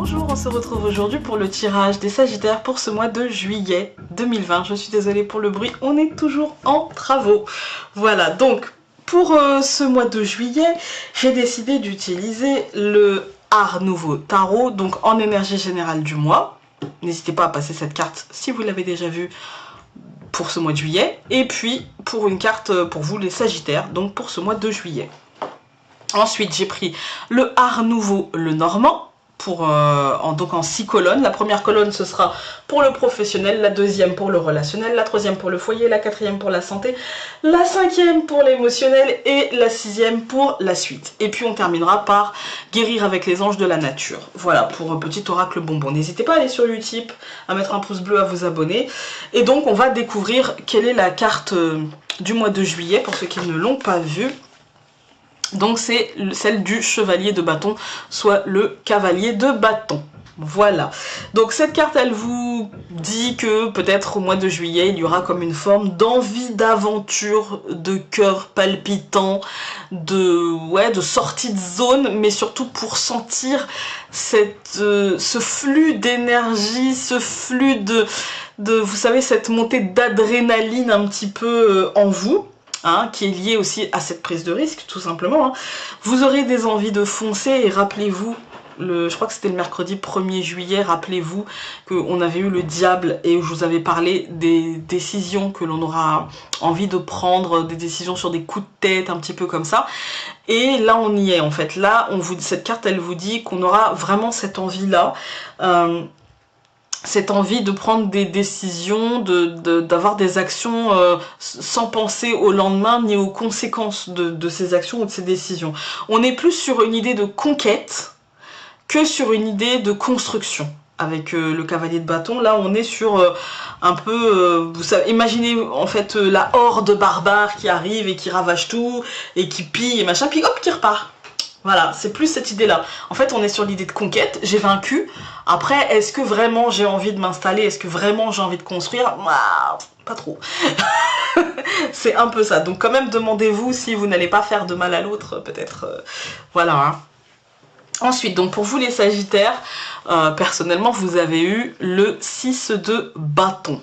Bonjour, on se retrouve aujourd'hui pour le tirage des Sagittaires pour ce mois de juillet 2020. Je suis désolée pour le bruit, on est toujours en travaux. Voilà, donc pour ce mois de juillet, j'ai décidé d'utiliser le Art Nouveau Tarot, donc en énergie générale du mois. N'hésitez pas à passer cette carte si vous l'avez déjà vue pour ce mois de juillet. Et puis pour une carte pour vous les Sagittaires, donc pour ce mois de juillet. Ensuite, j'ai pris le Art Nouveau, le Normand, donc en 6 colonnes. La première colonne, ce sera pour le professionnel, la deuxième pour le relationnel, la troisième pour le foyer, la quatrième pour la santé, la cinquième pour l'émotionnel et la sixième pour la suite. Et puis on terminera par guérir avec les anges de la nature. Voilà, pour un petit oracle bonbon. N'hésitez pas à aller sur Utip, à mettre un pouce bleu, à vous abonner. Et donc on va découvrir quelle est la carte du mois de juillet, pour ceux qui ne l'ont pas vue. Donc c'est celle du chevalier de bâton, soit le cavalier de bâton. Voilà. Donc cette carte, elle vous dit que peut-être au mois de juillet, il y aura comme une forme d'envie d'aventure, de cœur palpitant, de sortie de zone, mais surtout pour sentir ce flux d'énergie, ce flux de vous savez, cette montée d'adrénaline un petit peu en vous. Qui est lié aussi à cette prise de risque, tout simplement. Vous aurez des envies de foncer et rappelez-vous, je crois que c'était le mercredi 1er juillet, rappelez-vous qu'on avait eu le diable et je vous avais parlé des décisions que l'on aura envie de prendre, des décisions sur des coups de tête, un petit peu comme ça. Et là, on y est en fait. Là, cette carte, elle vous dit qu'on aura vraiment cette envie-là. Cette envie de prendre des décisions, d'avoir des actions sans penser au lendemain ni aux conséquences de ces actions ou de ces décisions. On est plus sur une idée de conquête que sur une idée de construction. Avec le cavalier de bâton, là on est sur un peu, vous savez, imaginez en fait la horde barbare qui arrive et qui ravage tout, et qui pille et machin, puis hop, qui repart. Voilà, c'est plus cette idée-là. En fait, on est sur l'idée de conquête, j'ai vaincu. Après, est-ce que vraiment j'ai envie de m'installer? Est-ce que vraiment j'ai envie de construire? Pas trop. C'est un peu ça. Donc quand même, demandez-vous si vous n'allez pas faire de mal à l'autre, peut-être. Voilà. Ensuite, donc pour vous les Sagittaires, personnellement, vous avez eu le 6 de bâton.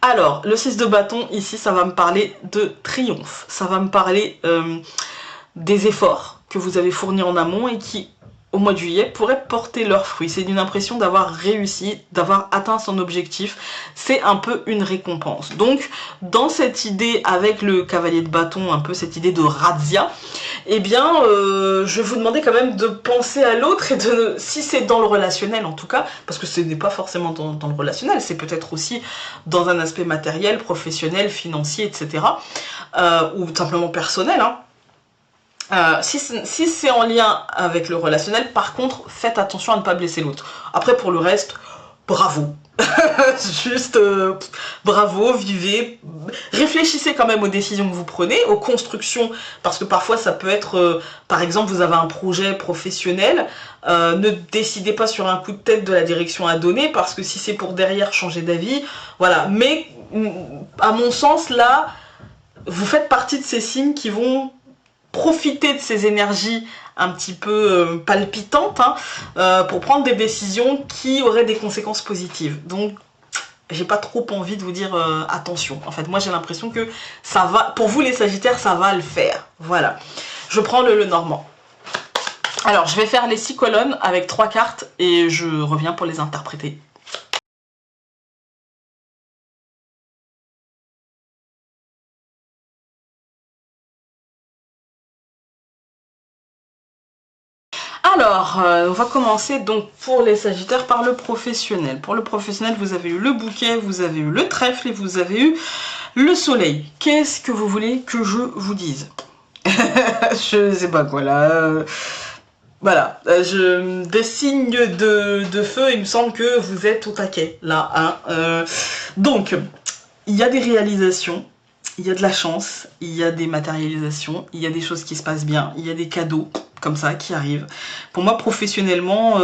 Alors, le 6 de bâton, ici, ça va me parler de triomphe. Ça va me parler des efforts que vous avez fournis en amont et qui, au mois de juillet, pourraient porter leurs fruits. C'est une impression d'avoir réussi, d'avoir atteint son objectif. C'est un peu une récompense. Donc, dans cette idée, avec le cavalier de bâton, un peu cette idée de razzia, eh bien, je vais vous demander quand même de penser à l'autre et de, si c'est dans le relationnel en tout cas, parce que ce n'est pas forcément dans le relationnel, c'est peut-être aussi dans un aspect matériel, professionnel, financier, etc. Ou simplement personnel, si c'est en lien avec le relationnel, par contre, faites attention à ne pas blesser l'autre. Après, pour le reste, bravo. Juste bravo, vivez. Réfléchissez quand même aux décisions que vous prenez, aux constructions, parce que parfois ça peut être, par exemple, vous avez un projet professionnel, ne décidez pas sur un coup de tête de la direction à donner, parce que si c'est pour derrière changer d'avis, voilà. Mais, à mon sens, là, vous faites partie de ces signes qui vont profiter de ces énergies un petit peu palpitantes pour prendre des décisions qui auraient des conséquences positives. Donc, j'ai pas trop envie de vous dire attention. En fait, moi j'ai l'impression que ça va, pour vous les Sagittaires, ça va le faire. Voilà. Je prends le Normand. Alors, je vais faire les 6 colonnes avec 3 cartes et je reviens pour les interpréter. Alors, on va commencer donc pour les Sagittaires par le professionnel. Pour le professionnel, vous avez eu le bouquet, vous avez eu le trèfle et vous avez eu le soleil. Qu'est-ce que vous voulez que je vous dise? Je sais pas quoi là. Voilà, des signes de feu, il me semble que vous êtes au taquet là. Donc, il y a des réalisations. Il y a de la chance, il y a des matérialisations, il y a des choses qui se passent bien, il y a des cadeaux comme ça qui arrivent. Pour moi, professionnellement,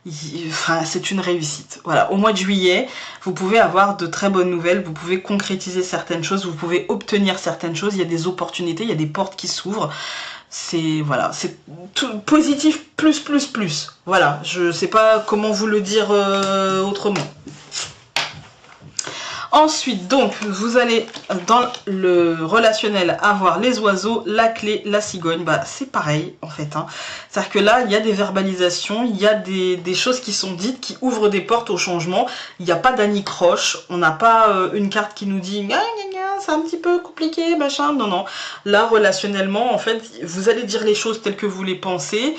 c'est une réussite. Voilà, au mois de juillet, vous pouvez avoir de très bonnes nouvelles, vous pouvez concrétiser certaines choses, vous pouvez obtenir certaines choses, il y a des opportunités, il y a des portes qui s'ouvrent. C'est, voilà, c'est tout positif plus, plus, plus. Voilà, je sais pas comment vous le dire autrement. Ensuite, donc, vous allez dans le relationnel avoir les oiseaux, la clé, la cigogne. Bah, c'est pareil, en fait. Hein. C'est-à-dire que là, il y a des verbalisations, il y a des choses qui sont dites, qui ouvrent des portes au changement. Il n'y a pas d'anicroche. On n'a pas une carte qui nous dit « c'est un petit peu compliqué, machin ». Non, non. Là, relationnellement, en fait, vous allez dire les choses telles que vous les pensez,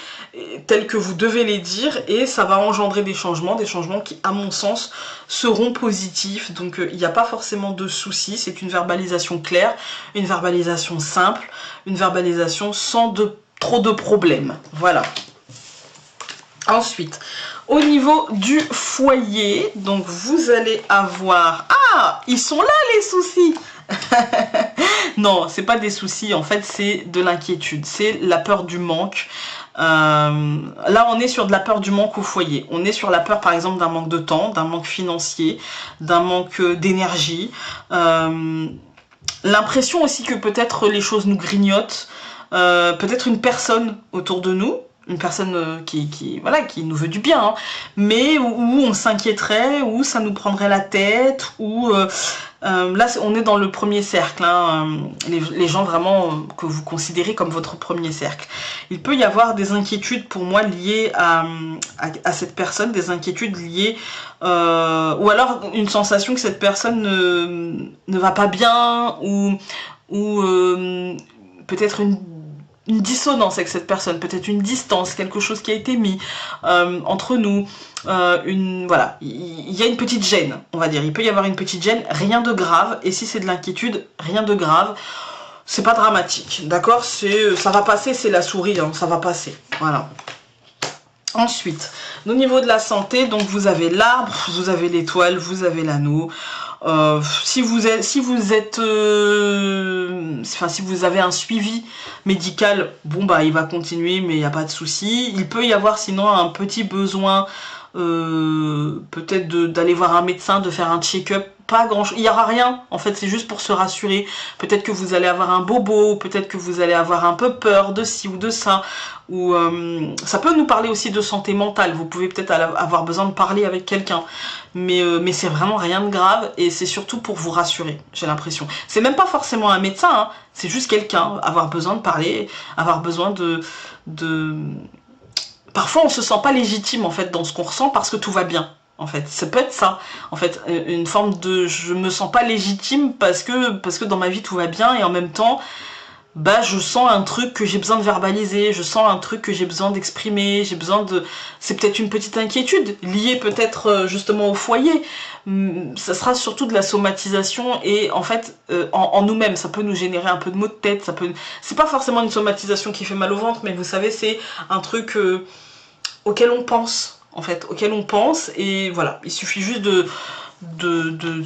telles que vous devez les dire, et ça va engendrer des changements qui, à mon sens, seront positifs. Donc, il n'y a pas forcément de soucis. C'est une verbalisation claire, une verbalisation simple, une verbalisation sans trop de problèmes. Voilà. Ensuite, au niveau du foyer, donc vous allez avoir... Ah, ils sont là les soucis. Non, c'est pas des soucis, en fait, c'est de l'inquiétude. C'est la peur du manque. Là, on est sur de la peur du manque au foyer. On est sur la peur, par exemple, d'un manque de temps, d'un manque financier, d'un manque d'énergie. L'impression aussi que peut-être les choses nous grignotent. Peut-être une personne autour de nous, une personne voilà, qui nous veut du bien, hein, mais où on s'inquiéterait, où ça nous prendrait la tête, où là on est dans le premier cercle, hein, les gens vraiment que vous considérez comme votre premier cercle. Il peut y avoir des inquiétudes pour moi liées à cette personne, des inquiétudes liées, ou alors une sensation que cette personne ne va pas bien, ou peut-être une dissonance avec cette personne, peut-être une distance, quelque chose qui a été mis entre nous, voilà, il y a une petite gêne, on va dire, il peut y avoir une petite gêne, rien de grave, et si c'est de l'inquiétude, rien de grave, c'est pas dramatique, d'accord, ça va passer, c'est la souris, hein, ça va passer, voilà. Ensuite, au niveau de la santé, donc vous avez l'arbre, vous avez l'étoile, vous avez l'anneau. Si vous avez un suivi médical, bon bah il va continuer, mais il n'y a pas de souci. Il peut y avoir sinon un petit besoin, peut-être d'aller voir un médecin, de faire un check-up. Pas grand chose, il n'y aura rien, en fait c'est juste pour se rassurer. Peut-être que vous allez avoir un bobo, peut-être que vous allez avoir un peu peur de ci ou de ça, ou ça peut nous parler aussi de santé mentale. Vous pouvez peut-être avoir besoin de parler avec quelqu'un, mais c'est vraiment rien de grave, et c'est surtout pour vous rassurer, j'ai l'impression. C'est même pas forcément un médecin, hein, c'est juste quelqu'un, avoir besoin de parler, avoir besoin de... Parfois on se sent pas légitime en fait dans ce qu'on ressent parce que tout va bien. En fait, ça peut être ça, en fait, une forme de je me sens pas légitime parce que dans ma vie tout va bien, et en même temps, bah je sens un truc que j'ai besoin de verbaliser, je sens un truc que j'ai besoin d'exprimer, j'ai besoin de... C'est peut-être une petite inquiétude, liée peut-être justement au foyer, ça sera surtout de la somatisation, et en fait, en nous-mêmes, ça peut nous générer un peu de maux de tête, ça peut... C'est pas forcément une somatisation qui fait mal au ventre, mais vous savez, c'est un truc auquel on pense, en fait, auquel on pense, et voilà, il suffit juste de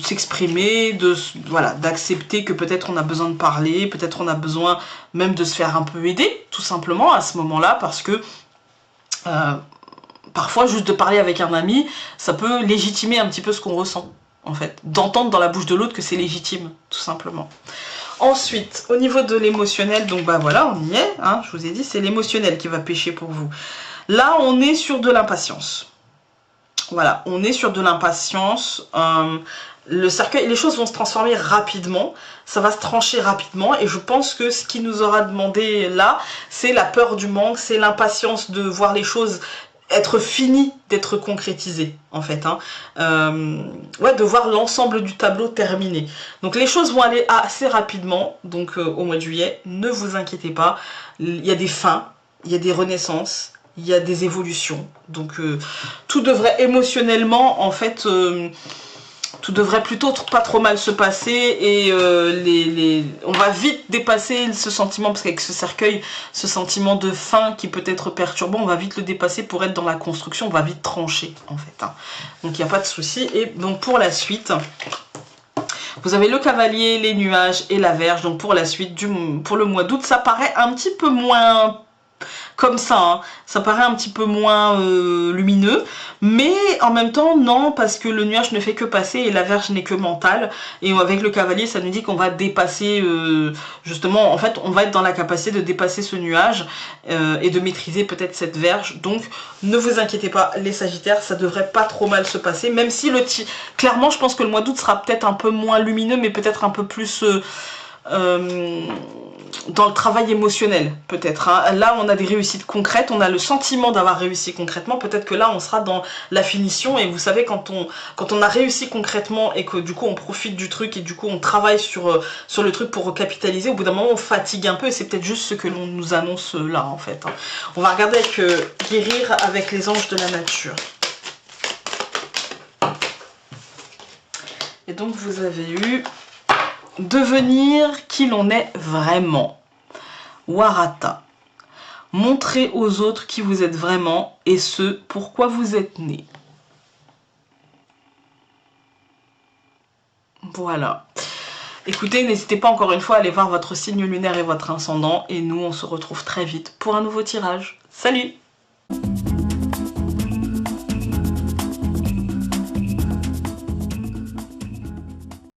s'exprimer, voilà, d'accepter que peut-être on a besoin de parler, peut-être on a besoin même de se faire un peu aider, tout simplement, à ce moment-là, parce que parfois, juste de parler avec un ami, ça peut légitimer un petit peu ce qu'on ressent, en fait, d'entendre dans la bouche de l'autre que c'est légitime, tout simplement. Ensuite, au niveau de l'émotionnel, donc bah voilà, on y est, hein, je vous ai dit, c'est l'émotionnel qui va pêcher pour vous. Là, on est sur de l'impatience. Voilà, on est sur de l'impatience. Le cercueil, les choses vont se transformer rapidement, ça va se trancher rapidement, et je pense que ce qui nous aura demandé là, c'est la peur du manque, c'est l'impatience de voir les choses être finies, d'être concrétisées, en fait. Hein. Ouais, de voir l'ensemble du tableau terminé. Donc les choses vont aller assez rapidement, donc au mois de juillet, ne vous inquiétez pas, il y a des fins, il y a des renaissances, il y a des évolutions, donc tout devrait émotionnellement, en fait, tout devrait plutôt pas trop mal se passer, et on va vite dépasser ce sentiment, parce qu'avec ce cercueil, ce sentiment de fin qui peut être perturbant, on va vite le dépasser pour être dans la construction, on va vite trancher, en fait. Hein. Donc il n'y a pas de souci, et donc pour la suite... Vous avez le cavalier, les nuages et la Vierge, donc pour la suite, pour le mois d'août, ça paraît un petit peu moins... comme ça, hein. Ça paraît un petit peu moins lumineux, mais en même temps non, parce que le nuage ne fait que passer et la Vierge n'est que mentale, et avec le cavalier ça nous dit qu'on va dépasser, justement, en fait on va être dans la capacité de dépasser ce nuage et de maîtriser peut-être cette Vierge. Donc ne vous inquiétez pas les Sagittaires, ça devrait pas trop mal se passer, même si clairement je pense que le mois d'août sera peut-être un peu moins lumineux, mais peut-être un peu plus dans le travail émotionnel, peut-être. Hein. Là, on a des réussites concrètes, on a le sentiment d'avoir réussi concrètement. Peut-être que là, on sera dans la finition. Et vous savez, quand on a réussi concrètement et que du coup, on profite du truc et du coup, on travaille sur le truc pour recapitaliser, au bout d'un moment, on fatigue un peu. Et c'est peut-être juste ce que l'on nous annonce là, en fait. Hein. On va regarder avec guérir avec les anges de la nature. Et donc, vous avez eu devenir qui l'on est vraiment. Warata. Montrez aux autres qui vous êtes vraiment et ce pourquoi vous êtes né. Voilà. Écoutez, n'hésitez pas encore une fois à aller voir votre signe lunaire et votre ascendant. Et nous, on se retrouve très vite pour un nouveau tirage. Salut!